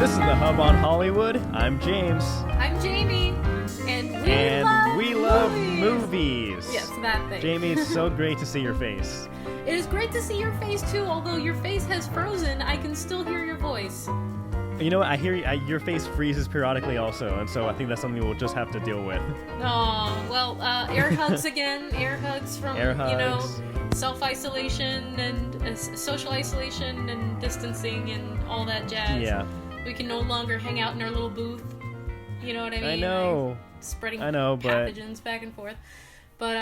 This is the Hub on Hollywood. I'm James. I'm Jamie. And we love movies. Yes, that thing. Jamie, it's so great to see your face. It is great to see your face too. Although your face has frozen, I can still hear your voice. You know what? I hear your face freezes periodically also, and so I think that's something we'll just have to deal with. Oh, well, air hugs again. Air hugs from, self-isolation and social isolation and distancing and all that jazz. Yeah. We can no longer hang out in our little booth. You know what I mean? I know. Spreading but pathogens back and forth. But,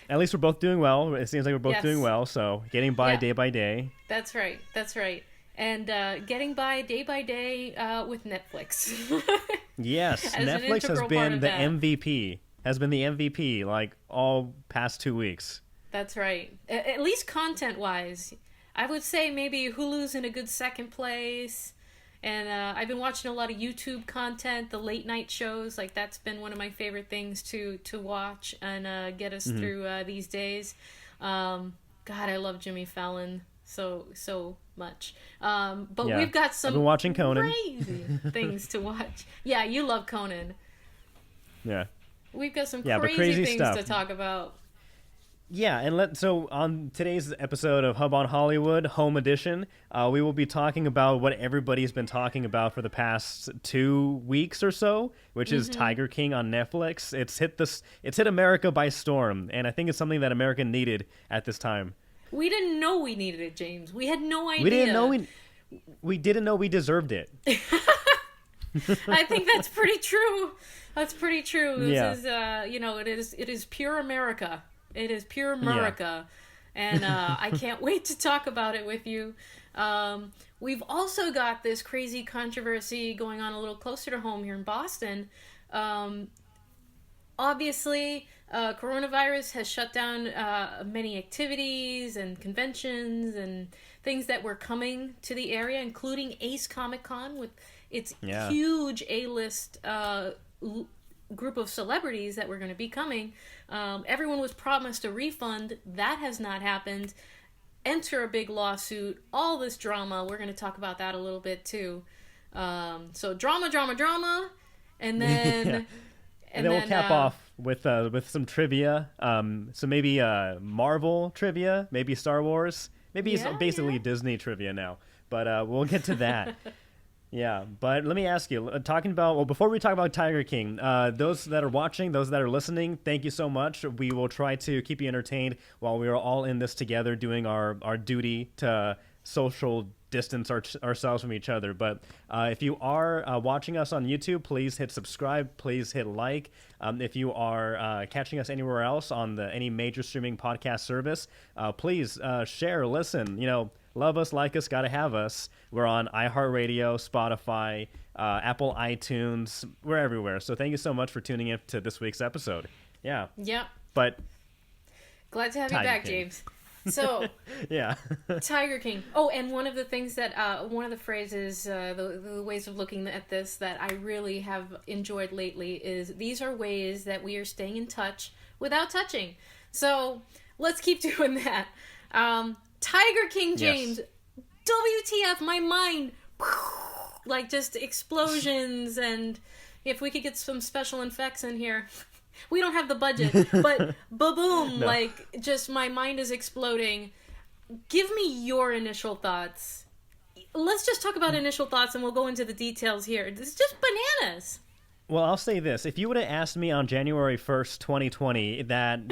at least we're both doing well. It seems like we're both doing well, so getting by day by day. That's right. And getting by day with Netflix. Yes, Netflix has been the MVP. Has been the MVP, like, all past 2 weeks. That's right. At least content-wise. I would say maybe Hulu's in a good second place. And I've been watching a lot of YouTube content, the late-night shows. Like, that's been one of my favorite things to watch and get us through these days. God, I love Jimmy Fallon so much. But we've got some I've been watching Conan. Crazy things to watch. Yeah, you love Conan. Yeah. We've got some crazy things stuff to talk about. Yeah, and so on today's episode of Hub on Hollywood, Home Edition, we will be talking about what everybody's been talking about for the past 2 weeks or so, which is Tiger King on Netflix. It's hit America by storm, and I think it's something that America needed at this time. We didn't know we needed it, James. We had no idea. We didn't know we deserved it. I think that's pretty true. That's pretty true. This is, it is pure America. It is pure America. Yeah. And I can't wait to talk about it with you. We've also got this crazy controversy going on a little closer to home here in Boston. Obviously, coronavirus has shut down many activities and conventions and things that were coming to the area, including Ace Comic Con with its huge A-list group of celebrities that were going to be coming. Everyone was promised a refund. That has not happened. Enter a big lawsuit. All this drama. We're going to talk about that a little bit too. So drama. And then... And then we'll cap off with some trivia. So maybe Marvel trivia, maybe Star Wars. Maybe it's basically Disney trivia now. But we'll get to that. Yeah, but let me ask you, before we talk about Tiger King, those that are watching, those that are listening, thank you so much. We will try to keep you entertained while we are all in this together doing our duty to social distance ourselves from each other. But if you are watching us on YouTube, please hit subscribe, please hit like. If you are catching us anywhere else on any major streaming podcast service, please share, listen, love us, like us, gotta have us. We're on iHeartRadio, Spotify, Apple iTunes. We're everywhere. So thank you so much for tuning in to this week's episode. Yeah. Yep. But glad to have you back, James. So, yeah. Tiger King. Oh, and one of the things that, one of the phrases, the ways of looking at this that I really have enjoyed lately is these are ways that we are staying in touch without touching. So, let's keep doing that. Tiger King, James. Yes. WTF, my mind. Like just explosions, and if we could get some special effects in here. We don't have the budget, but ba-boom, no. Like, just my mind is exploding. Give me your initial thoughts. Let's just talk about initial thoughts, and we'll go into the details here. This is just bananas. Well, I'll say this. If you would have asked me on January 1st, 2020, that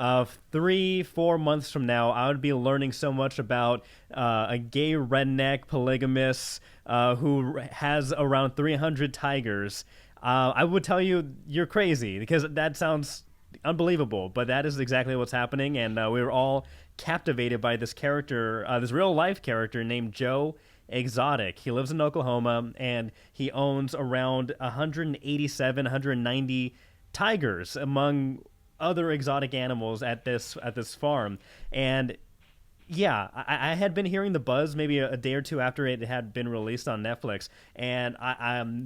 3-4 months from now, I would be learning so much about a gay redneck polygamist who has around 300 tigers, I would tell you you're crazy, because that sounds unbelievable, but that is exactly what's happening, and we were all captivated by this character, this real-life character named Joe Exotic. He lives in Oklahoma, and he owns around 190 tigers, among other exotic animals at this farm, and yeah, I had been hearing the buzz maybe a day or two after it had been released on Netflix, and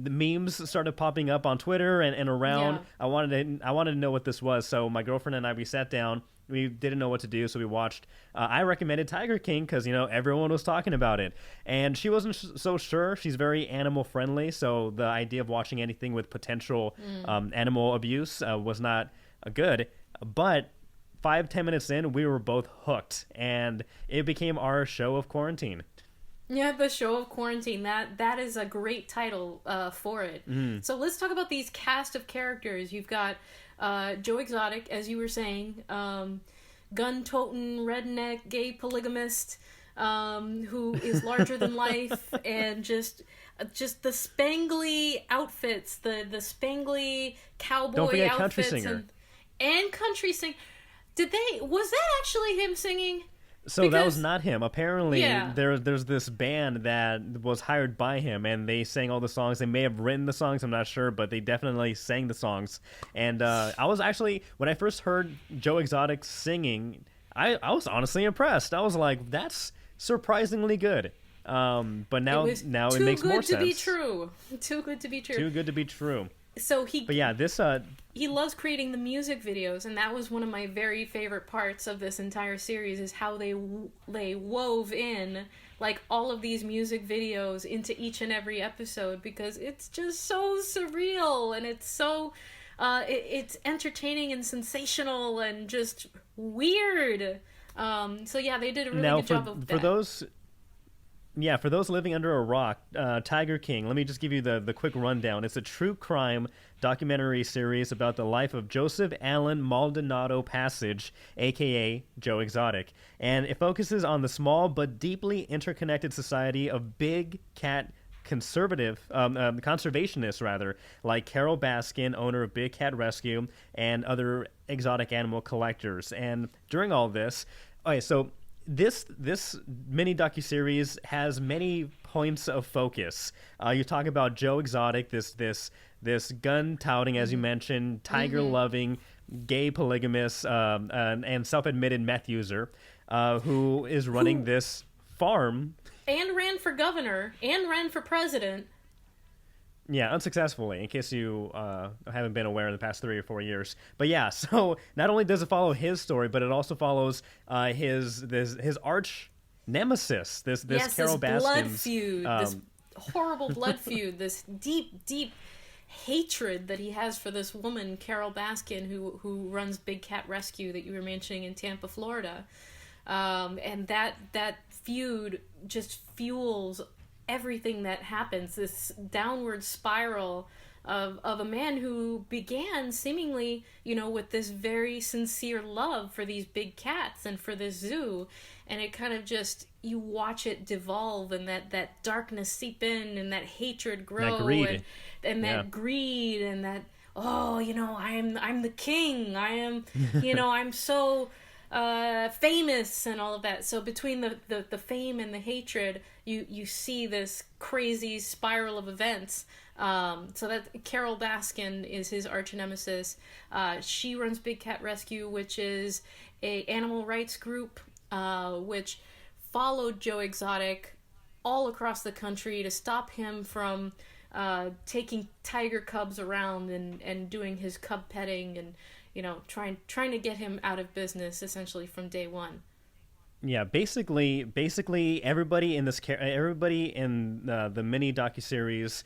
the memes started popping up on Twitter and around. Yeah. I wanted to know what this was, so my girlfriend and I, we sat down, we didn't know what to do, so we watched. I recommended Tiger King because everyone was talking about it, and she wasn't so sure. She's very animal friendly, so the idea of watching anything with potential animal abuse was not good. But 5-10 minutes in, we were both hooked, and it became our show of quarantine. Yeah, the show of quarantine. That is a great title for it. So let's talk about these cast of characters. You've got Joe Exotic, as you were saying, gun-toting, redneck, gay polygamist, who is larger than life, and just the spangly outfits, the spangly cowboy Don't forget outfits, country singer. And country sing. Was that actually him singing? So that was not him. Apparently, Yeah. there's this band that was hired by him, and they sang all the songs. They may have written the songs, I'm not sure, but they definitely sang the songs. And I was actually, when I first heard Joe Exotic singing, I was honestly impressed. I was like, that's surprisingly good. But now it makes more sense. Too good to be true. Too good to be true. Too good to be true. So But yeah, this he loves creating the music videos, and that was one of my very favorite parts of this entire series, is how they wove in like all of these music videos into each and every episode, because it's just so surreal, and it's so it's entertaining and sensational and just weird. So yeah, they did a really good job of that. For those living under a rock, Tiger King, let me just give you the quick rundown. It's a true crime documentary series about the life of Joseph Allen Maldonado Passage, a.k.a. Joe Exotic. And it focuses on the small but deeply interconnected society of big cat conservationists, rather, like Carol Baskin, owner of Big Cat Rescue, and other exotic animal collectors. And during all this, okay, so this mini docuseries has many points of focus. You talk about Joe Exotic, this gun touting, as you mentioned, tiger loving, gay polygamist, and self-admitted meth user, who is running this farm and ran for governor and ran for president. Yeah, unsuccessfully, in case you haven't been aware in the past 3 or 4 years. But yeah, so not only does it follow his story, but it also follows his arch nemesis, this Carol Baskin's blood feud, this horrible blood feud, this deep hatred that he has for this woman, Carol Baskin, who runs Big Cat Rescue that you were mentioning in Tampa, Florida, and that feud just fuels everything that happens, this downward spiral of a man who began seemingly, with this very sincere love for these big cats and for this zoo, and it kind of just, you watch it devolve, and that darkness seep in, and that hatred grow, that greed. and that greed, and that, I'm the king, I am, I'm so famous and all of that. So between the fame and the hatred, you see this crazy spiral of events. So that Carol Baskin is his arch nemesis. She runs Big Cat Rescue, which is a animal rights group which followed Joe Exotic all across the country to stop him from taking tiger cubs around and doing his cub petting and trying to get him out of business essentially from day one. Yeah, basically, everybody in the mini docuseries,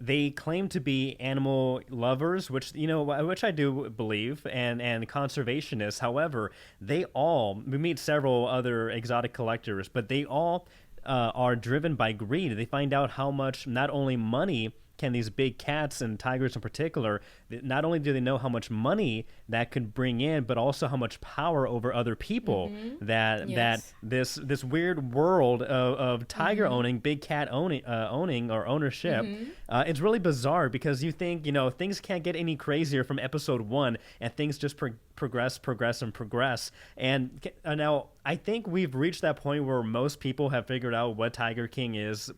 they claim to be animal lovers, which I do believe, and conservationists. However, we meet several other exotic collectors, but they all are driven by greed. They find out how much, not only money can these big cats and tigers in particular, not only do they know how much money that could bring in, but also how much power over other people that this weird world of tiger owning, big cat owning or ownership. It's really bizarre because you think things can't get any crazier from episode 1, and things just progress. And now I think we've reached that point where most people have figured out what Tiger King is,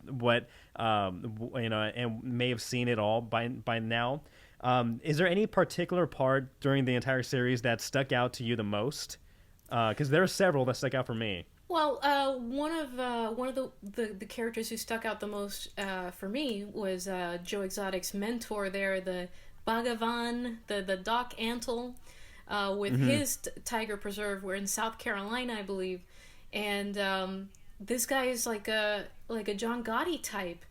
and may have seen it all by now. Is there any particular part during the entire series that stuck out to you the most? Because there are several that stuck out for me. Well, one of the characters who stuck out the most for me was Joe Exotic's mentor there, the Bhagavan, the Doc Antle. with his tiger preserve. We're in South Carolina, I believe, and this guy is like a John Gotti type,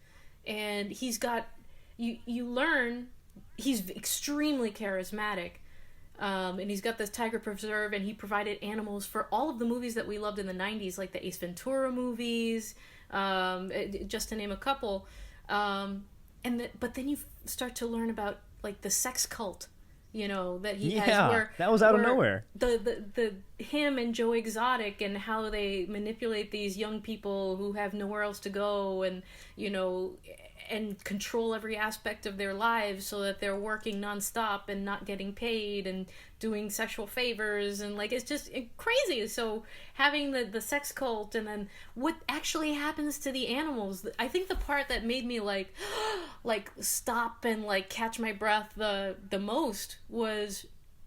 and he's got you learn he's extremely charismatic. And he's got this tiger preserve, and he provided animals for all of the movies that we loved in the 90s, like the Ace Ventura movies, just to name a couple. But then you start to learn about like the sex cult, that he has. Yeah, that was out of nowhere. The him and Joe Exotic, and how they manipulate these young people who have nowhere else to go, and and control every aspect of their lives so that they're working nonstop and not getting paid and doing sexual favors, and like it's just crazy. So having the sex cult, and then what actually happens to the animals, I think the part that made me like stop and like catch my breath the most was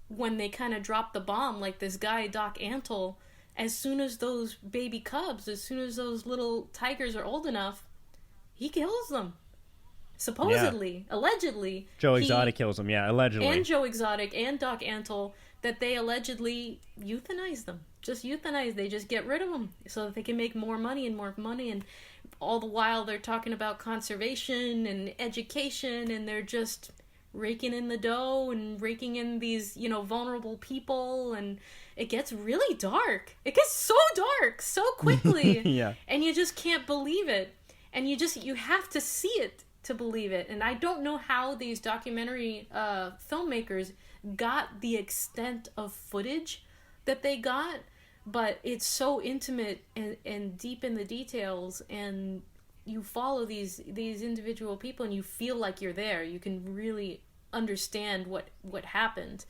when they kind of dropped the bomb, like this guy Doc Antle, as soon as those baby cubs, as soon as those little tigers are old enough, he kills them. Supposedly, allegedly. Joe Exotic kills them, allegedly. And Joe Exotic and Doc Antle, that they allegedly euthanize them. Just euthanize. They just get rid of them so that they can make more money. And all the while they're talking about conservation and education, and they're just raking in the dough and raking in these, vulnerable people, and it gets really dark. It gets so dark so quickly. Yeah. And you just can't believe it. And you have to see it to believe it. And I don't know how these documentary filmmakers got the extent of footage that they got, but it's so intimate and deep in the details, and you follow these individual people and you feel like you're there. You can really understand what happened.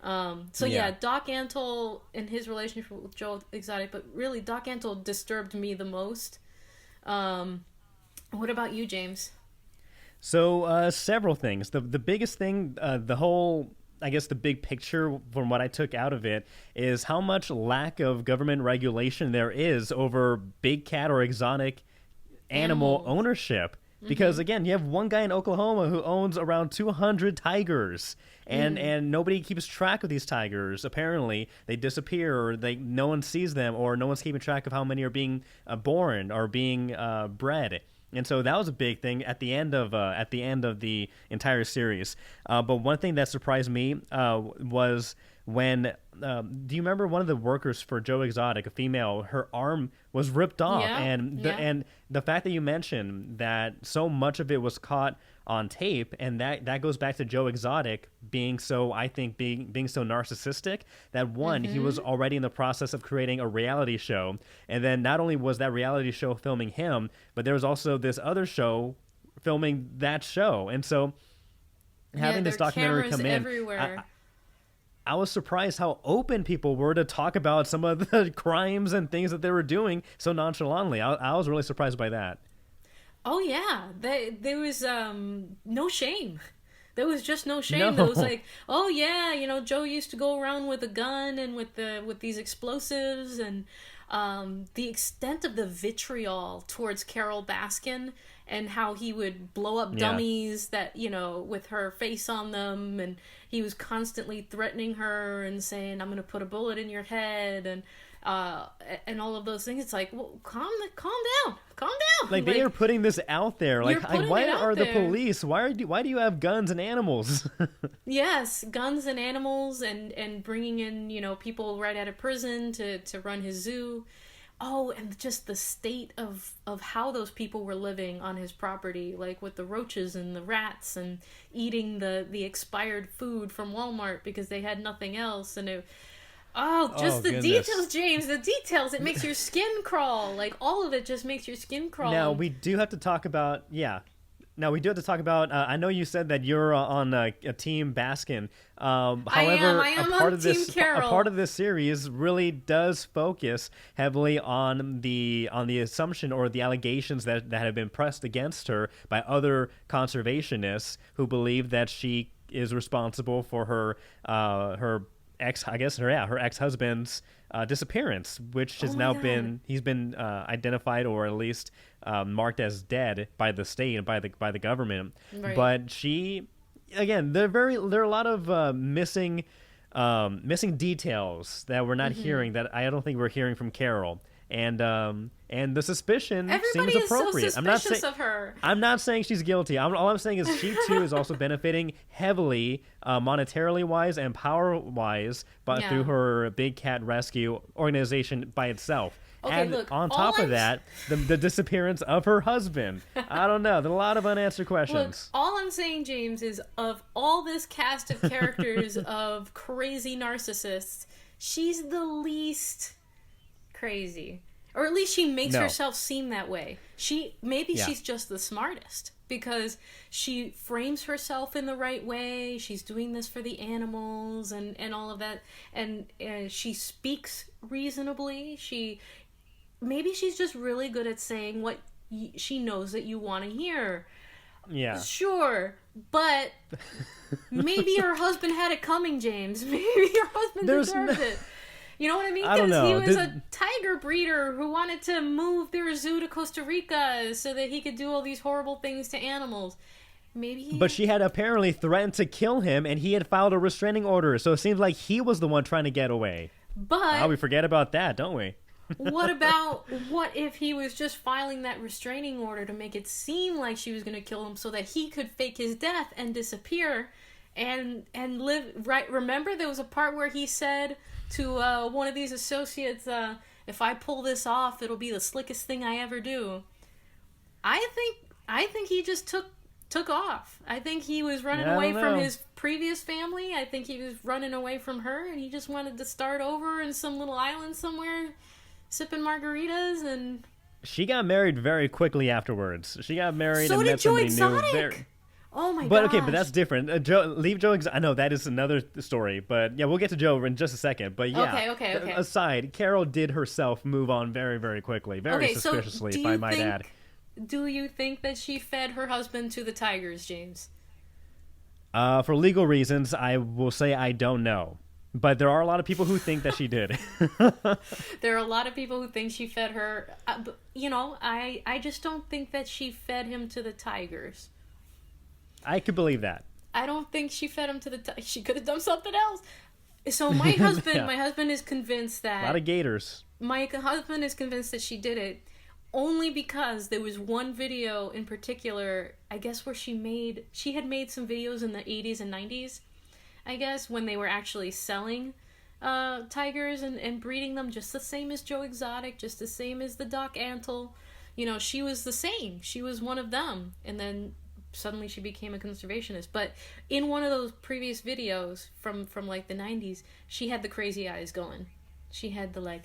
Doc Antle and his relationship with Joe Exotic, but really Doc Antle disturbed me the most. What about you, James? So, several things. The biggest thing, the big picture from what I took out of it is how much lack of government regulation there is over big cat or exotic animal ownership. Because, again, you have one guy in Oklahoma who owns around 200 tigers, and nobody keeps track of these tigers. Apparently, they disappear, or no one sees them, or no one's keeping track of how many are being born or being bred. And so that was a big thing at the end of the entire series. But one thing that surprised me was when do you remember one of the workers for Joe Exotic, a female, her arm was ripped off, and the fact that you mentioned that so much of it was caught on tape, and that goes back to Joe Exotic being so narcissistic that he was already in the process of creating a reality show, and then not only was that reality show filming him, but there was also this other show filming that show, and so having this documentary come in, I was surprised how open people were to talk about some of the crimes and things that they were doing so nonchalantly. I was really surprised by that. Oh yeah, there was no shame. There was just no shame. No. There was like, oh yeah, Joe used to go around with a gun and with these explosives, and the extent of the vitriol towards Carol Baskin and how he would blow up dummies that, with her face on them, and he was constantly threatening her and saying, I'm going to put a bullet in your head, and all of those things. It's like, well, calm down. Like they are putting this out there. Like, why are the police? Why do you have guns and animals? Yes, guns and animals, and bringing in people right out of prison to run his zoo. Oh, and just the state of how those people were living on his property, like with the roaches and the rats, and eating the expired food from Walmart because they had nothing else, and it. Oh, just the goodness. Details, James, the details. It makes your skin crawl. Like, all of it just makes your skin crawl. Now, we do have to talk about, I know you said that you're on a team Baskin. However, I am on Team Carol. A part of this series really does focus heavily on the assumption or the allegations that have been pressed against her by other conservationists who believe that she is responsible for her ex-husband's disappearance, which has he's been identified, or at least marked as dead by the state and by the government. Right. But she, again, there are a lot of missing missing details that we're not hearing, that I don't think we're hearing from Carol. And the suspicion Everybody seems is so appropriate. suspicious of her. I'm not saying she's guilty. All I'm saying is she too is also benefiting heavily, monetarily wise and power wise, but through her big cat rescue organization by itself. Okay, and look, on top of that, the disappearance of her husband. I don't know. There's a lot of unanswered questions. Look, all I'm saying, James, is of all this cast of characters of crazy narcissists, she's the least crazy. Or at least she makes herself seem that way. She's just the smartest. Because she frames herself in the right way. She's doing this for the animals and all of that. And she speaks reasonably. Maybe she's just really good at saying what she knows that you want to hear. Yeah. Sure, but maybe her husband had it coming, James. Maybe her husband deserved it. You know what I mean? I don't know. He was a tiger breeder who wanted to move their zoo to Costa Rica so that he could do all these horrible things to animals. But she had apparently threatened to kill him, and he had filed a restraining order, so it seems like he was the one trying to get away. But we forget about that, don't we? What if he was just filing that restraining order to make it seem like she was going to kill him so that he could fake his death and disappear and live, right? Remember there was a part where he said to one of these associates, if I pull this off, it'll be the slickest thing I ever do. I think he just took off. I think he was running away from his previous family. I think he was running away from her, and he just wanted to start over in some little island somewhere, sipping margaritas. And she got married very quickly afterwards. She got married and met somebody new. Oh my god! But okay, but that's different. Leave Joe. I know that is another story, but yeah, we'll get to Joe in just a second. But yeah, okay. Aside, Carol did herself move on very, very quickly, very suspiciously, if I might add. Do you think that she fed her husband to the tigers, James? For legal reasons, I will say I don't know. But there are a lot of people who think that she did. There are a lot of people who think she fed her. I just don't think that she fed him to the tigers. I could believe that. I don't think she fed him to the tigers. She could have done something else. So my husband is convinced that... A lot of gators. My husband is convinced that she did it only because there was one video in particular, I guess, where she had made some videos in the 80s and 90s, I guess, when they were actually selling tigers and breeding them, just the same as Joe Exotic, just the same as the Doc Antle. She was the same. She was one of them. And then suddenly she became a conservationist. But in one of those previous videos from like the 90s, she had the crazy eyes going. She had the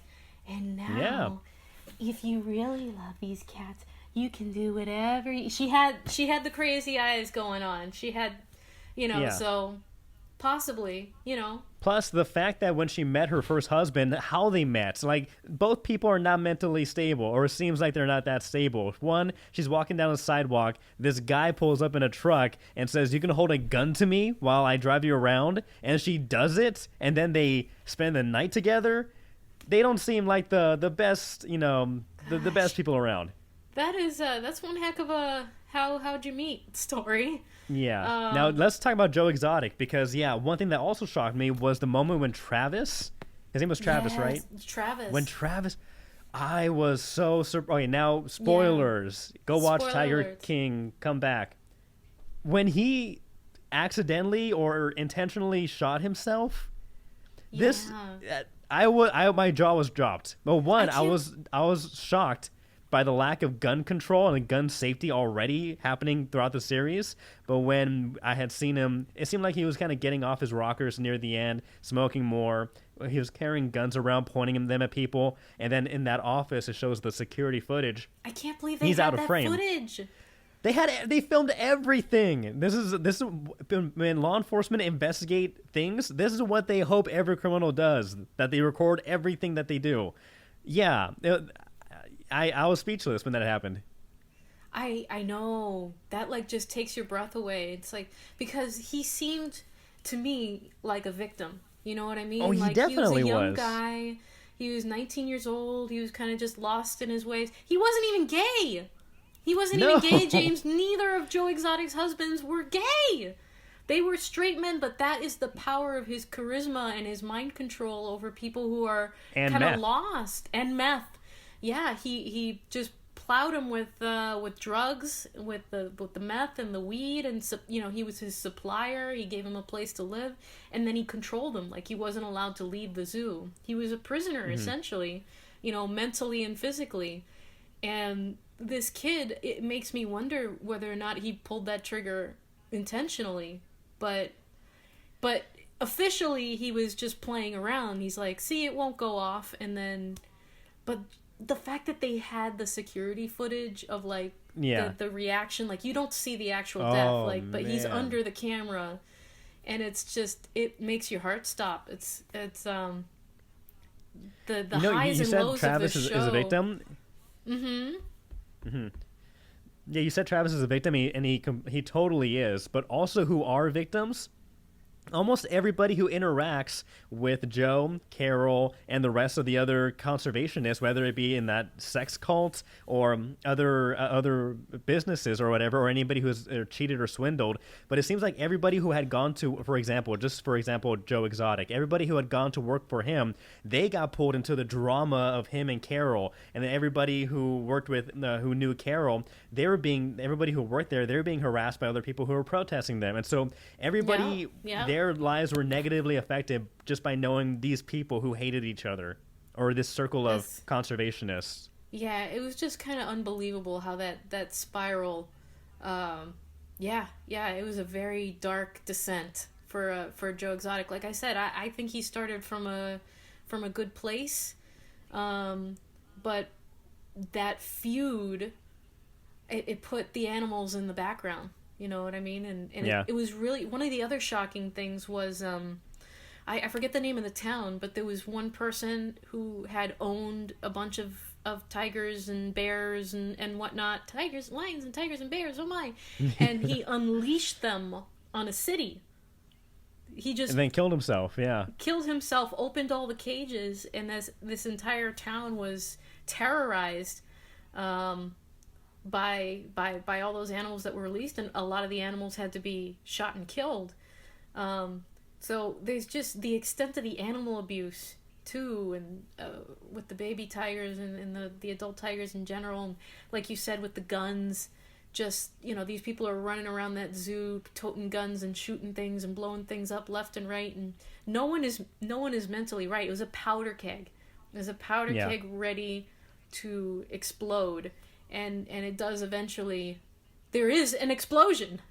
and now, if you really love these cats, you can do whatever. She had the crazy eyes going on. She had, so possibly, Plus, the fact that when she met her first husband, how they met. Both people are not mentally stable, or it seems like they're not that stable. One, she's walking down the sidewalk. This guy pulls up in a truck and says, "You can hold a gun to me while I drive you around?" And she does it, and then they spend the night together. They don't seem like the best, the best people around. That's one heck of a how'd you meet story. Yeah. Now, let's talk about Joe Exotic, because, one thing that also shocked me was the moment when Travis, his name was Travis, right? Travis. When Travis, I was so surprised. Okay, now, spoilers. Go watch Tiger King, come back. When he accidentally or intentionally shot himself, my jaw was dropped. Well, I was shocked by the lack of gun control and gun safety already happening throughout the series. But when I had seen him, it seemed like he was kind of getting off his rockers near the end, smoking more. He was carrying guns around, pointing them at people. And then in that office, it shows the security footage. I can't believe he's out of frame. Footage. They filmed everything. This is when law enforcement investigate things. This is what they hope every criminal does, that they record everything that they do. Yeah. I was speechless when that happened. I know. That just takes your breath away. It's because he seemed to me like a victim. You know what I mean? Oh, he definitely was. He was a young guy. He was 19 years old. He was kind of just lost in his ways. He wasn't even gay. He wasn't even gay, James. Neither of Joe Exotic's husbands were gay. They were straight men, but that is the power of his charisma and his mind control over people who are kind of lost. And meth. Yeah, he just plowed him with drugs, with the meth and the weed, and he was his supplier. He gave him a place to live, and then he controlled him. Like, he wasn't allowed to leave the zoo. He was a prisoner, essentially, mentally and physically. And this kid, it makes me wonder whether or not he pulled that trigger intentionally. But officially, he was just playing around. He's like, see, it won't go off. And then, but the fact that they had the security footage of, like, the reaction, like, you don't see the actual death, like, but he's under the camera. And it's just, it makes your heart stop. It's the highs and lows Travis of the show. Is a victim? Yeah, you said Travis is a victim, and he totally is. But also, who are victims? Almost everybody who interacts with Joe, Carol, and the rest of the other conservationists, whether it be in that sex cult or other businesses or whatever, or anybody who's cheated or swindled. But it seems like everybody who had gone to, for example, Joe Exotic, everybody who had gone to work for him, they got pulled into the drama of him and Carol. And then everybody who worked with, who knew Carol, everybody who worked there, they were being harassed by other people who were protesting them. And so everybody... Their lives were negatively affected just by knowing these people who hated each other, or this circle of conservationists. Yeah, it was just kind of unbelievable how that spiral. It was a very dark descent for Joe Exotic. Like I said, I think he started from a good place, but that feud, it put the animals in the background. You know what I mean? And it was really... One of the other shocking things was... I forget the name of the town, but there was one person who had owned a bunch of tigers and bears and whatnot. Lions and tigers and bears, oh my! And he unleashed them on a city. He just... And then killed himself, Killed himself, opened all the cages, and this entire town was terrorized... by all those animals that were released, and a lot of the animals had to be shot and killed. So there's just the extent of the animal abuse too, and with the baby tigers and the adult tigers in general, and like you said with the guns, just these people are running around that zoo toting guns and shooting things and blowing things up left and right, and no one is mentally right. It was a powder keg. It was a powder keg ready to explode. And it does eventually... There is an explosion.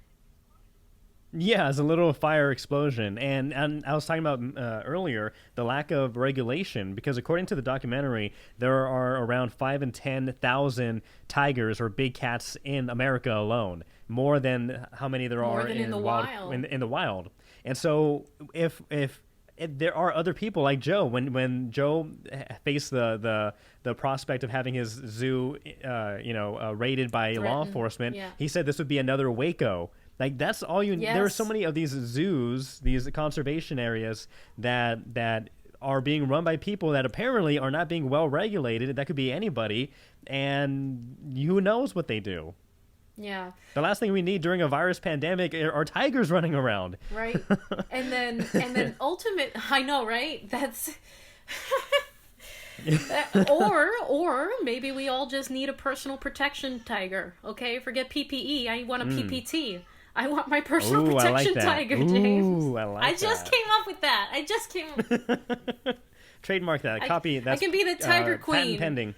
Yeah, it's a little fire explosion. And I was talking about earlier the lack of regulation, because according to the documentary, there are around 5,000 and 10,000 tigers or big cats in America alone. More than how many there are in the wild. In the wild. And so if there are other people like Joe. When Joe faced the prospect of having his zoo, raided by law enforcement, he said this would be another Waco. Like, that's all you. Yes. There are so many of these zoos, these conservation areas that are being run by people that apparently are not being well regulated. That could be anybody, and who knows what they do. Yeah. The last thing we need during a virus pandemic are tigers running around. Right. And then ultimate... I know, right? That's... or maybe we all just need a personal protection tiger. Okay? Forget PPE. I want a PPT. I want my personal protection tiger, James. Ooh, I just came up with that. Trademark that. Copy that. I can be the tiger queen. Patent pending.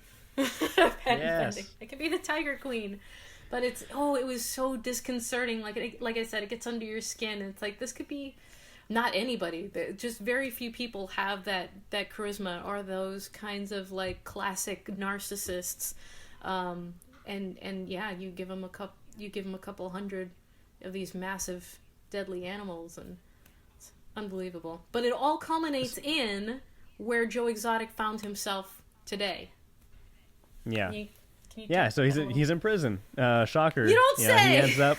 Pending. I can be the tiger queen. But it was so disconcerting. Like I said, it gets under your skin. It's like, this could be not anybody. Just very few people have that charisma, or those kinds of like classic narcissists. And you give them a couple hundred of these massive, deadly animals, and it's unbelievable. But it all culminates in where Joe Exotic found himself today. Yeah. So he's in prison. Shocker. You don't say. He ends up.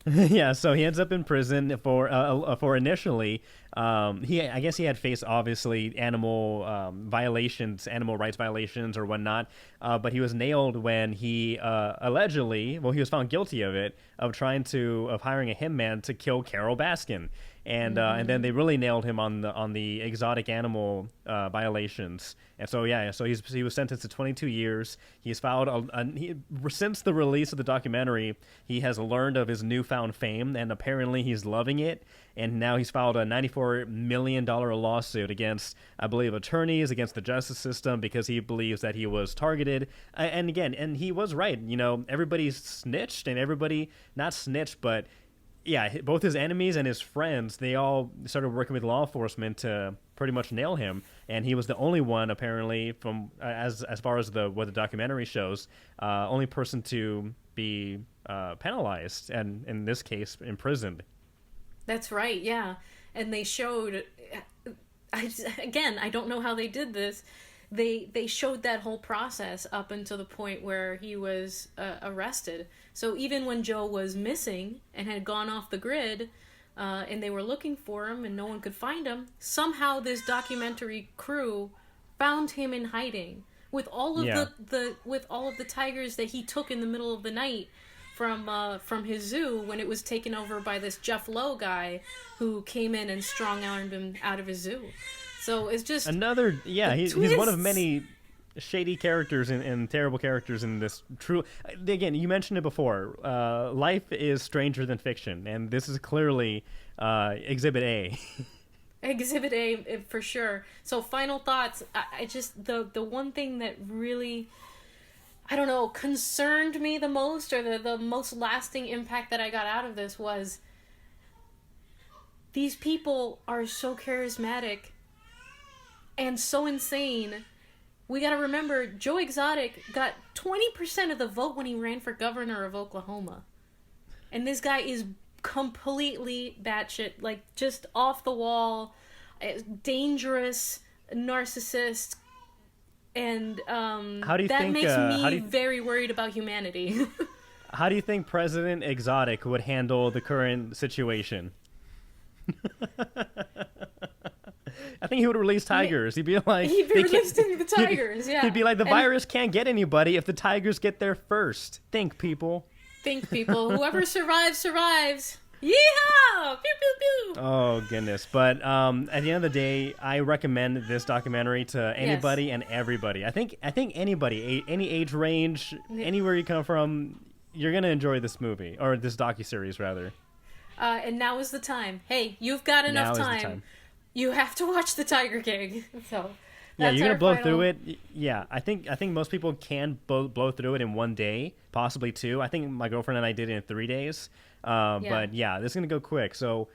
Yeah, so he ends up in prison for initially. I guess he had faced obviously animal violations, animal rights violations or whatnot. But he was nailed when he allegedly, well, he was found guilty of it, of hiring a hitman to kill Carol Baskin. And then they really nailed him on the exotic animal violations. And so so he was sentenced to 22 years. He's filed since the release of the documentary, he has learned of his newfound fame, and apparently he's loving it. And now he's filed a $94 million lawsuit against, I believe, attorneys, against the justice system, because he believes that he was targeted. And again, and he was right. Everybody snitched, and everybody not snitched, but yeah, both his enemies and his friends, they all started working with law enforcement to pretty much nail him, and he was the only one, apparently, from as far as what the documentary shows, only person to be penalized, and in this case, imprisoned. That's right, yeah. And they showed, I don't know how they did this. They showed that whole process up until the point where he was arrested. So even when Joe was missing and had gone off the grid, and they were looking for him and no one could find him, somehow this documentary crew found him in hiding with all of the tigers that he took in the middle of the night from his zoo, when it was taken over by this Jeff Lowe guy who came in and strong-armed him out of his zoo. So it's just another, he's one of many shady characters and terrible characters in this true. Again, you mentioned it before. Life is stranger than fiction, and this is clearly Exhibit A. Exhibit A for sure. So final thoughts. I just the one thing that really, I don't know, concerned me the most, or the most lasting impact that I got out of this, was these people are so charismatic and so insane. We gotta remember, Joe Exotic got 20% of the vote when he ran for governor of Oklahoma. And this guy is completely batshit, like, just off the wall, dangerous, narcissist, and that makes me very worried about humanity. How do you think President Exotic would handle the current situation? I think he would release tigers. He'd be like... He'd be releasing the tigers, yeah. He'd be like, the virus can't get anybody if the tigers get there first. Think, people. Think, people. Whoever survives, survives. Yeehaw! Pew, pew, pew! Oh, goodness. But at the end of the day, I recommend this documentary to anybody and everybody. I think anybody, any age range, anywhere you come from, you're going to enjoy this movie. Or this docuseries, rather. And now is the time. Hey, you've got enough time. You have to watch The Tiger King. So yeah, you're gonna blow through it. Yeah, I think most people can blow through it in one day, possibly two. I think my girlfriend and I did it in 3 days. But yeah, this is gonna go quick. So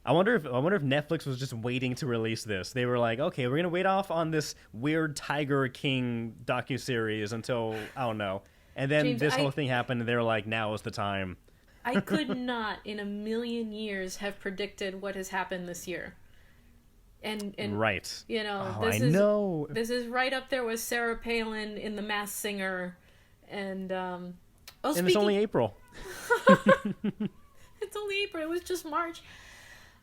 I wonder if Netflix was just waiting to release this. They were like, okay, we're gonna wait off on this weird Tiger King docuseries until, I don't know, and then James, this whole thing happened, and they were like, now is the time. I could not in a million years have predicted what has happened this year. And right, this is right up there with Sarah Palin in The Masked Singer, and it's only April. It's only April. It was just March.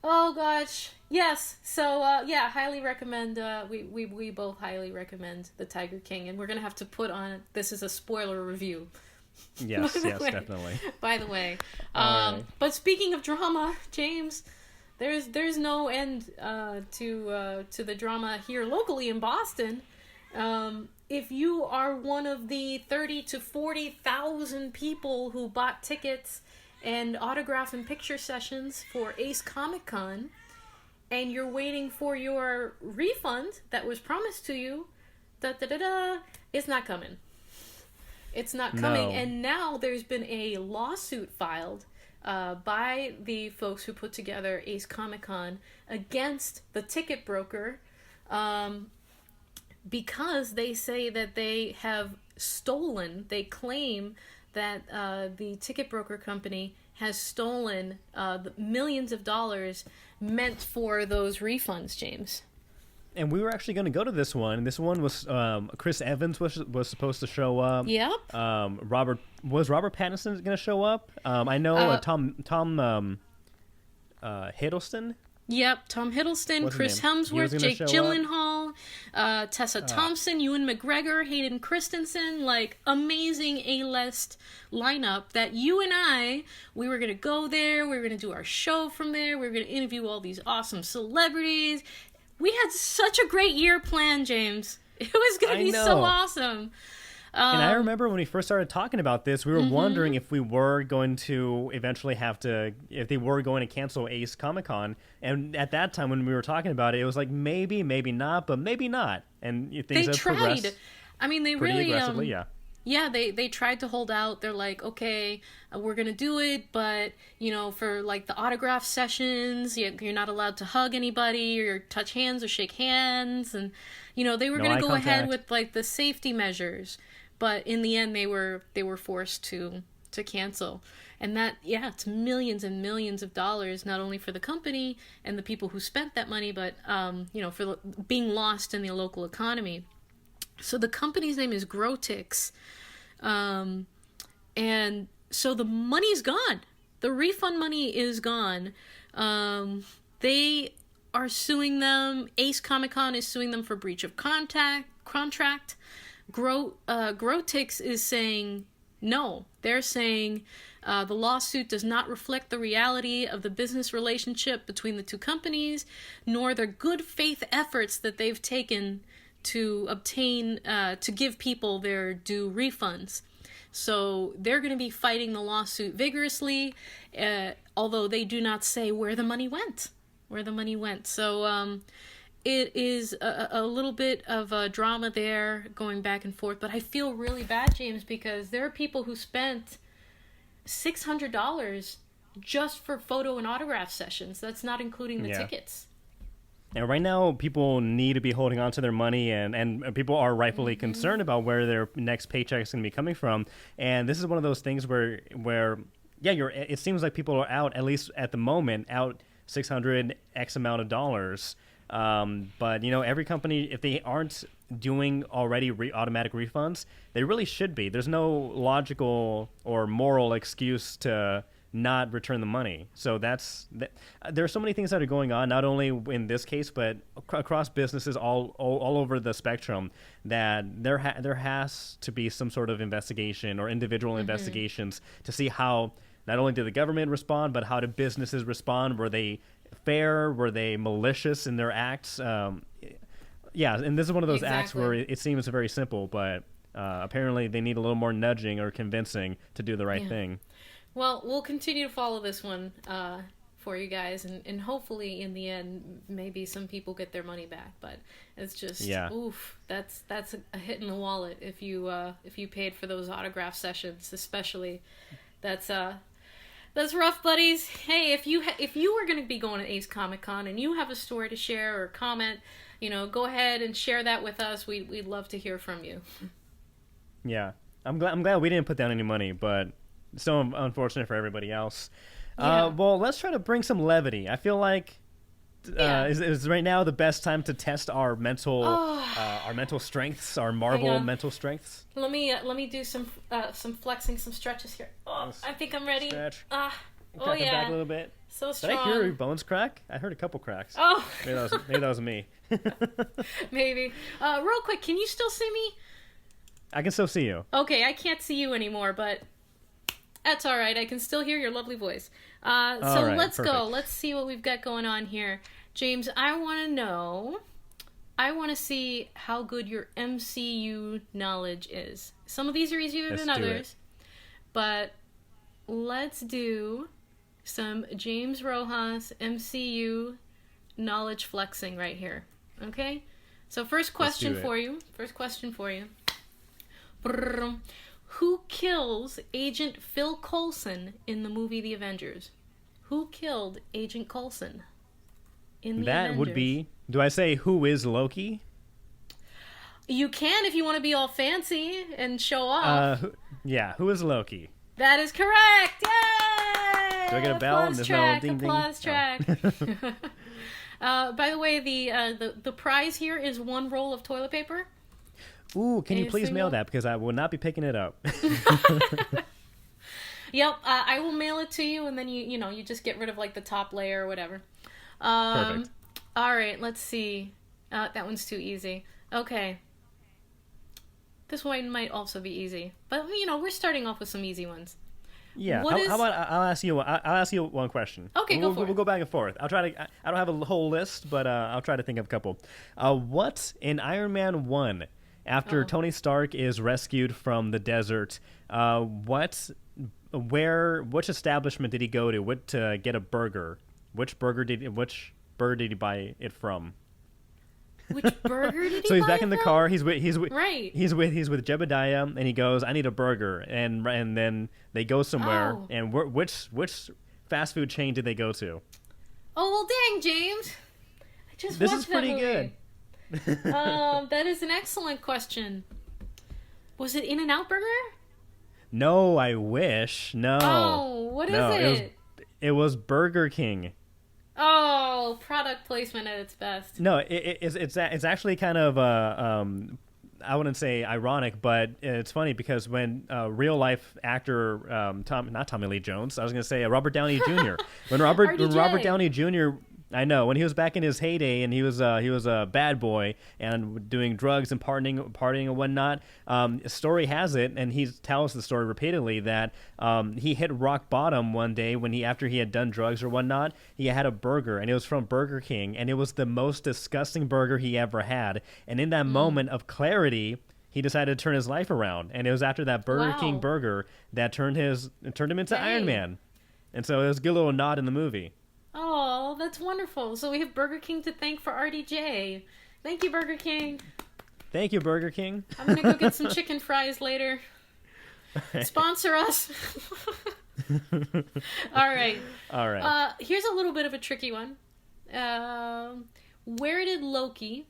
Oh gosh, yes. So highly recommend. We both highly recommend The Tiger King, and we're gonna have to put on. This is a spoiler review. Yes, definitely. By the way, right. But speaking of drama, James. There's no end to the drama here locally in Boston. If you are one of the 30 to 40,000 people who bought tickets and autograph and picture sessions for Ace Comic Con, and you're waiting for your refund that was promised to you, it's not coming. It's not coming. No. And now there's been a lawsuit filed by the folks who put together Ace Comic Con against the ticket broker, because they say that they have stolen. They claim that the ticket broker company has stolen the millions of dollars meant for those refunds, James. And we were actually going to go to this one. This one was Chris Evans was supposed to show up. Yep. Robert Pattinson going to show up? I know Tom Hiddleston. Yep, Tom Hiddleston, Chris Hemsworth, Jake Gyllenhaal, Tessa Thompson, Ewan McGregor, Hayden Christensen, like amazing A-list lineup that you and we were going to go there, we were going to do our show from there, we were going to interview all these awesome celebrities. We had such a great year planned, James. It was going to be so awesome. And I remember when we first started talking about this, we were wondering if we were going to eventually if they were going to cancel Ace Comic-Con. And at that time when we were talking about it, it was like maybe maybe not. And things have progressed. I mean, they pretty really aggressively, Yeah, they tried to hold out. They're like, okay, we're going to do it, but, for, like, the autograph sessions, you're not allowed to hug anybody or touch hands or shake hands. And, they were going to go ahead with, like, the safety measures. But in the end, they were forced to cancel. And that, it's millions and millions of dollars, not only for the company and the people who spent that money, but, for being lost in the local economy. So the company's name is Grotix. And so the money's gone. The refund money is gone. They are suing them. Ace Comic-Con is suing them for breach of contract. Grotix is saying no. They're saying the lawsuit does not reflect the reality of the business relationship between the two companies, nor their good faith efforts that they've taken to obtain, to give people their due refunds. So they're going to be fighting the lawsuit vigorously, although they do not say where the money went. So it is a little bit of a drama there going back and forth. But I feel really bad, James, because there are people who spent $600 just for photo and autograph sessions. That's not including the tickets. And right now, people need to be holding on to their money, and people are rightfully concerned about where their next paycheck is going to be coming from. And this is one of those things where it seems like people are out, at least at the moment, out $600 X amount of dollars. But, every company, if they aren't doing already automatic refunds, they really should be. There's no logical or moral excuse to not return the money. So there are so many things that are going on, not only in this case, but across businesses all over the spectrum, that there has to be some sort of investigation or individual investigations to see how not only did the government respond, but how did businesses respond? Were they fair? Were they malicious in their acts? And this is one of those acts where it seems very simple, but apparently they need a little more nudging or convincing to do the right thing. Well, we'll continue to follow this one for you guys, and hopefully in the end, maybe some people get their money back. But it's just, oof, that's a hit in the wallet if you paid for those autograph sessions, especially. That's rough, buddies. Hey, if you were going to be going to Ace Comic-Con and you have a story to share or comment, go ahead and share that with us. We'd love to hear from you. Yeah, I'm glad we didn't put down any money, but so unfortunate for everybody else. Well, let's try to bring some levity. I feel like is right now the best time to test our mental strengths, our Marvel mental strengths. Let me do some flexing, some stretches here. I think I'm ready. Stretch. Back a little bit. So strong. Did I hear your bones crack? I heard a couple cracks. Oh, maybe that was me. Maybe. Real quick, can you still see me? I can still see you. Okay, I can't see you anymore, but that's all right. I can still hear your lovely voice. Let's perfect. Go. Let's see what we've got going on here. James, I want to see how good your MCU knowledge is. Some of these are easier than others, but let's do some James Rojas MCU knowledge flexing right here. Okay? So first question for you. Who kills Agent Phil Coulson in the movie The Avengers? Who killed Agent Coulson in The Avengers? That would be... Do I say who is Loki? You can if you want to be all fancy and show off. Who is Loki? That is correct! Yay! Do I get a bell? Applause track. By the way, the prize here is 1 roll of toilet paper. Ooh, can you please mail that, because I will not be picking it up. Yep, I will mail it to you, and then you just get rid of like the top layer or whatever. Perfect. All right, let's see. That one's too easy. Okay. This one might also be easy, but we're starting off with some easy ones. Yeah. How about I'll ask you one question. Okay, go for it. We'll go back and forth. I'll try to. I don't have a whole list, but I'll try to think of a couple. What in Iron Man 1, after Tony Stark is rescued from the desert, which establishment did he go to get a burger? Which burger did he buy it from? Which burger did he So he's buy back in the car. He's with right. He's with Jebediah, and he goes, "I need a burger," and then they go somewhere. Oh. And which fast food chain did they go to? Oh well, dang, James! I just This watched is pretty that movie. good. That is an excellent question. Was it In-N-Out Burger? No, I wish. No. Oh, what is it? It was Burger King. Oh, product placement at its best. No, it's actually kind of I wouldn't say ironic, but it's funny because when real life actor not Tommy Lee Jones, I was going to say Robert Downey Jr. when Robert Downey Jr. I know, when he was back in his heyday and he was a bad boy and doing drugs and partying and whatnot. Story has it, and he tells the story repeatedly, that he hit rock bottom one day when after he had done drugs or whatnot. He had a burger, and it was from Burger King, and it was the most disgusting burger he ever had. And in that moment of clarity, he decided to turn his life around, and it was after that Burger King burger that turned him into Iron Man. And so it was a good little nod in the movie. Oh, that's wonderful. So we have Burger King to thank for RDJ. Thank you, Burger King. Thank you, Burger King. I'm going to go get some chicken fries later. Sponsor us. All right. Here's a little bit of a tricky one. Where did Loki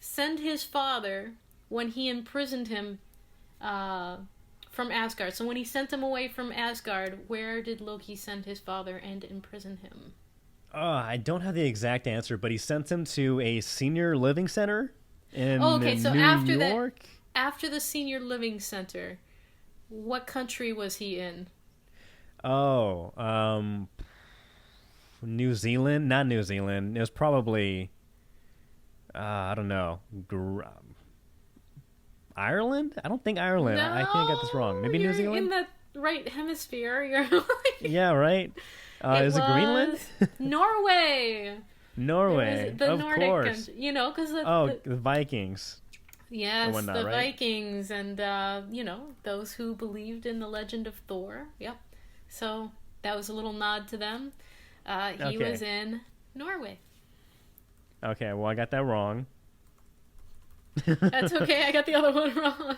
send his father when he imprisoned him from Asgard? So when he sent him away from Asgard, where did Loki send his father and imprison him? I don't have the exact answer, but he sent him to a senior living center in New York. After the senior living center, what country was he in? New Zealand? Not New Zealand. It was probably, I don't know, Ireland? I don't think Ireland. No, I think I got this wrong. Maybe New Zealand? In the right hemisphere. You're like... Yeah, right. Is it Greenland? Norway. Norway, the of Nordic course. because the Vikings. Yes, whatnot, the right? Vikings, and those who believed in the legend of Thor. Yep. So that was a little nod to them. He was in Norway. Okay, well, I got that wrong. That's okay. I got the other one wrong.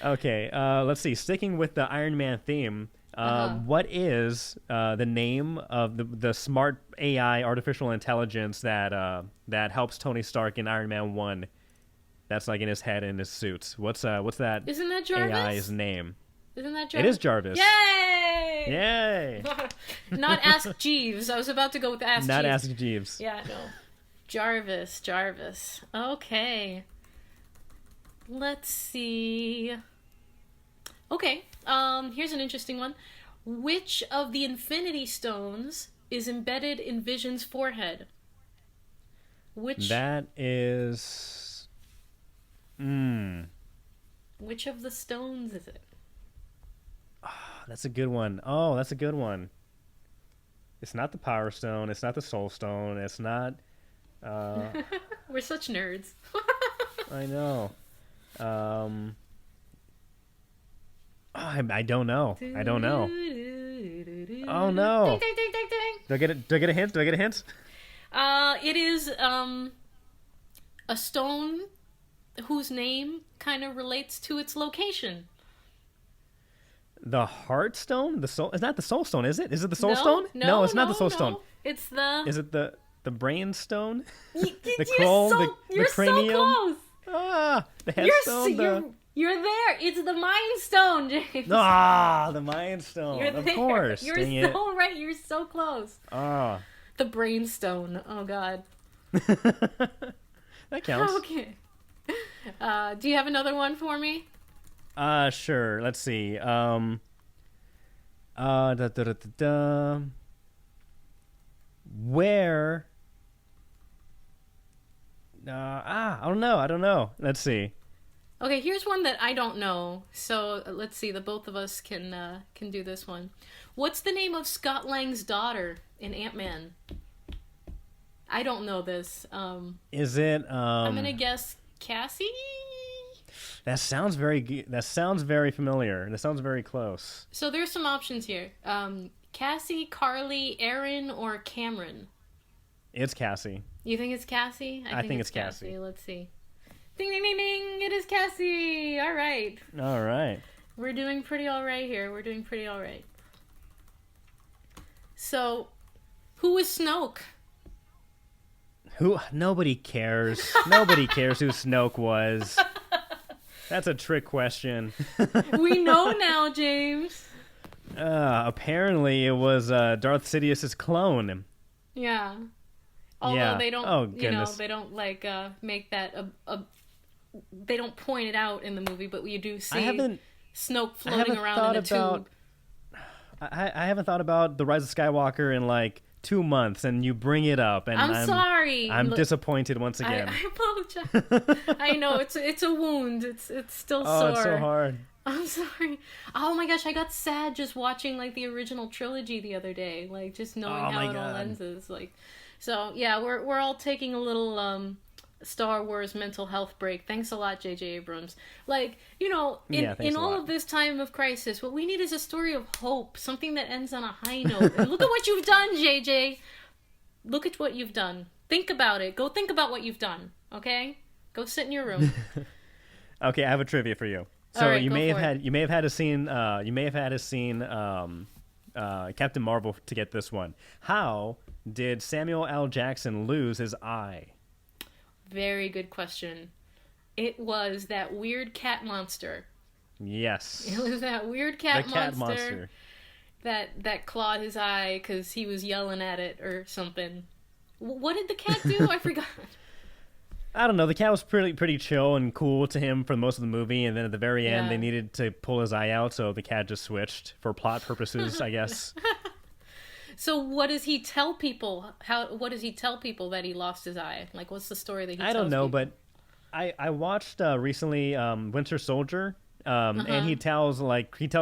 Okay, let's see. Sticking with the Iron Man theme, what is the name of the smart AI, artificial intelligence that helps Tony Stark in Iron Man 1? That's like in his head and his suit. What's that? Isn't that Jarvis? AI's name? Isn't that Jarvis? It is Jarvis. Yay! Yay! Not Ask Jeeves. I was about to go with Ask Jeeves. Not Ask Jeeves. Yeah, no. Jarvis. Okay. Let's see. Okay, here's an interesting one. Which of the Infinity Stones is embedded in Vision's forehead? That is... Which of the stones is it? That's a good one. That's a good one. It's not the Power Stone. It's not the Soul Stone. It's not... We're such nerds. I know. I don't know. Oh no! Ding, ding, ding, ding, ding. Do I get a hint? It is a stone whose name kind of relates to its location. The Heart Stone? The Soul? It's not the Soul Stone, is it? Is it the Soul Stone? No, it's not the Soul Stone. It's the... Is it the Brain Stone? The cranium? So close! The Head Stone? You're there! It's the Mind Stone, James! The Mind Stone. You're of there. course. You're so right. You're so close. The Brain Stone. Oh, God. That counts. Okay. Do you have another one for me? Sure. Let's see. Da, da, da, da, da. Where? I don't know. I don't know. Let's see. Okay, here's one that I don't know. So let's see. The both of us can do this one. What's the name of Scott Lang's daughter in Ant-Man? I don't know this. Is it? I'm gonna guess Cassie. That sounds very familiar. That sounds very close. So there's some options here. Cassie, Carly, Aaron, or Cameron. It's Cassie. You think it's Cassie? I think it's Cassie. Let's see. Ding, ding, ding, ding. It is Cassie. All right. All right. We're doing pretty all right here. We're doing pretty all right. So, who is Snoke? Nobody cares. Nobody cares who Snoke was. That's a trick question. We know now, James. Apparently it was Darth Sidious's clone. Yeah. Although they don't, they don't make that they don't point it out in the movie, but you do see Snoke floating around in a tube. I haven't thought about The Rise of Skywalker in 2 months, and you bring it up, and I'm sorry. I'm disappointed once again. I apologize. I know it's a wound. It's still sore. Oh, it's so hard. I'm sorry. Oh my gosh, I got sad just watching the original trilogy the other day, just knowing how it all ends is So yeah, we're all taking a little Star Wars mental health break. Thanks a lot, J.J. Abrams. In all of this time of crisis, what we need is a story of hope, something that ends on a high note. And look at what you've done, J.J. Look at what you've done. Think about it. Go think about what you've done. Okay? Go sit in your room. Okay, I have a trivia for you. So all right, you may have had to seen Captain Marvel to get this one. How did Samuel L. Jackson lose his eye? Very good question. It was that weird cat monster. Yes. It was that weird cat monster that clawed his eye because he was yelling at it or something. What did the cat do? I forgot. I don't know. The cat was pretty chill and cool to him for most of the movie, and then at the very end, they needed to pull his eye out, so the cat just switched for plot purposes, I guess. So what does he tell people? What does he tell people that he lost his eye? What's the story that he tells people? I don't know, but I watched recently Winter Soldier, and he tells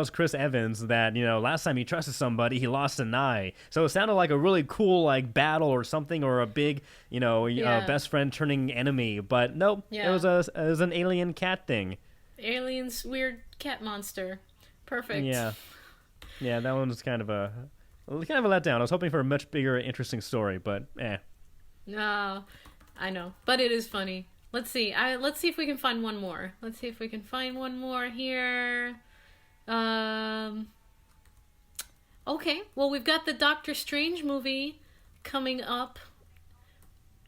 Chris Evans that last time he trusted somebody, he lost an eye. So it sounded like a really cool battle or something, or a big best friend turning enemy. But nope, it was an alien cat thing. Alien's weird cat monster. Perfect. Yeah, that one was kind of a letdown. I was hoping for a much bigger, interesting story, but No, I know, but it is funny. Let's see. Let's see if we can find one more. Let's see if we can find one more here. Okay. Well, we've got the Doctor Strange movie coming up.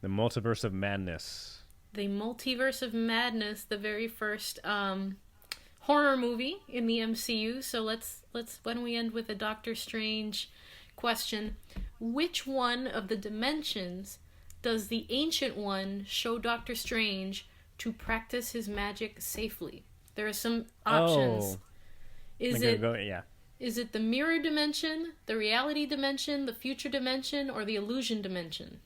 The Multiverse of Madness. The Multiverse of Madness, the very first horror movie in the MCU. So let's why don't we end with a Doctor Strange question? Which one of the dimensions does the Ancient One show Doctor Strange to practice his magic safely? There are some options. Is it the mirror dimension, the reality dimension, the future dimension, or the illusion dimension?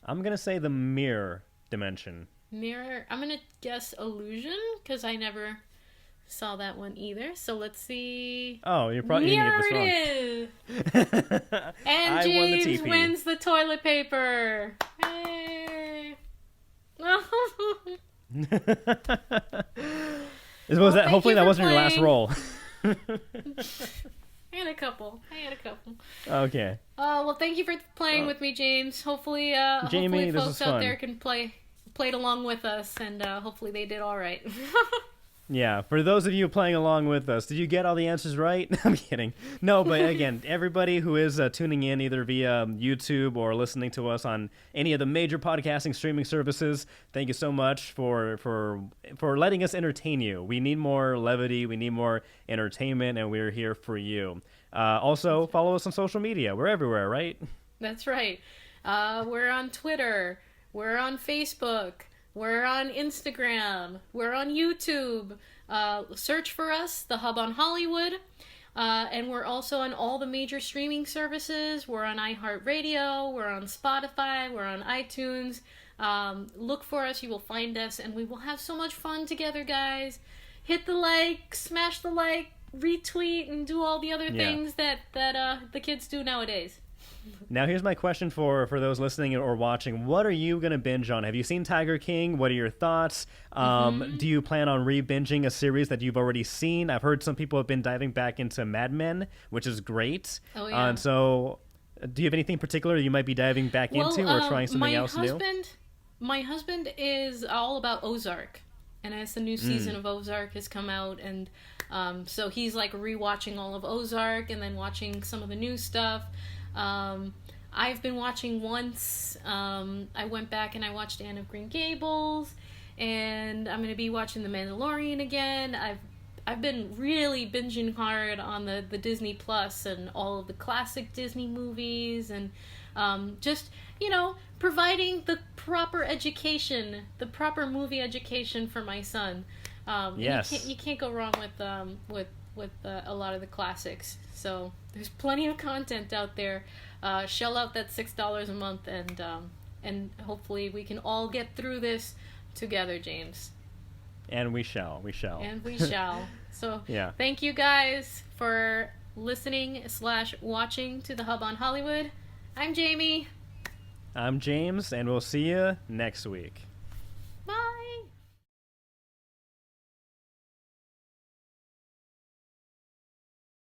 I'm going to say the mirror dimension. Mirror? I'm going to guess illusion, because I never saw that one either. So let's see. Oh, you're probably mirror it is. And James wins the toilet paper. Hey. Hopefully that wasn't your last roll. I had a couple. Okay. Well, thank you for playing with me, James. Hopefully, Jamie, folks out there can played along with us, and hopefully they did all right. Yeah, for those of you playing along with us, did you get all the answers right? I'm kidding. No, but again, everybody who is tuning in either via YouTube or listening to us on any of the major podcasting streaming services, thank you so much for letting us entertain you. We need more levity, we need more entertainment, and we're here for you. Also, follow us on social media. We're everywhere, right? That's right. We're on Twitter. We're on Facebook. We're on Instagram. We're on YouTube. Search for us, The Hub on Hollywood. And we're also on all the major streaming services. We're on iHeartRadio. We're on Spotify. We're on iTunes. Look for us. You will find us. And we will have so much fun together, guys. Hit the like, smash the like, retweet, and do all the other things that the kids do nowadays. Now, here's my question for those listening or watching. What are you going to binge on? Have you seen Tiger King? What are your thoughts? Do you plan on re-binging a series that you've already seen? I've heard some people have been diving back into Mad Men, which is great. Oh, yeah. So do you have anything particular you might be diving back into or trying something else new? My husband is all about Ozark. And as the new season of Ozark has come out, and so he's like rewatching all of Ozark and then watching some of the new stuff. I've been watching once. I went back and I watched Anne of Green Gables, and I'm going to be watching The Mandalorian again. I've been really binging hard on the Disney Plus and all of the classic Disney movies, and just, providing the proper education, the proper movie education for my son. Yes. You can't go wrong with a lot of the classics. So there's plenty of content out there. Shell out that $6 a month, and hopefully we can all get through this together, James. And we shall. And we shall. So thank you guys for listening/watching to The Hub on Hollywood. I'm Jamie. I'm James, and we'll see you next week. Bye.